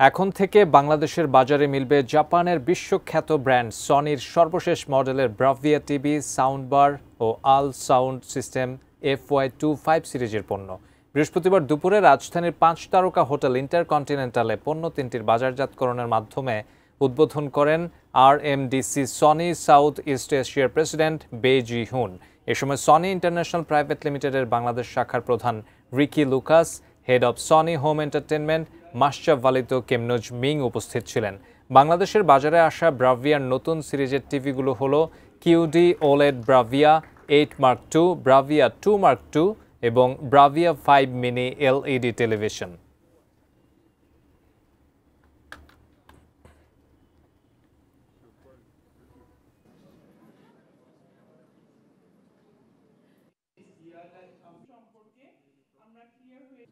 এখন থেকে বাংলাদেশের বাজারে মিলবে জাপানের বিশ্বখ্যাত ব্র্যান্ড সনির সর্বশেষ মডেলের ব্রাভিয়া টিভি, সাউন্ডবার ও আল সাউন্ড সিস্টেম FY25 সিরিজের পণ্য। বৃহস্পতিবার দুপুরে রাজধানীর ৫ তারকা হোটেল ইন্টারকন্টিনেন্টালে পণ্য তিনটির বাজারজাতকরণের মাধ্যমে উদ্বোধন করেন RMDC সনি সাউথ ইস্ট এশিয়ার প্রেসিডেন্ট বে জি হুন। এ সময় সনি ইন্টারন্যাশনাল প্রাইভেট লিমিটেডের বাংলাদেশ শাখার প্রধান Ricky Lucas, head of Sony home entertainment Mashraf Walid কেমনুজ মিং উপস্থিত ছিলেন। বাংলাদেশের বাজারে আসা ব্রাভিয়ার নতুন সিরিজের টিভিগুলো হলো QD OLED Bravia 8 Mark II, Bravia 2 Mark II এবং ব্রাভিয়া 5 মিনি LED টেলিভিশন। সম্পর্কে আমরা ক্লিয়ার হয়ে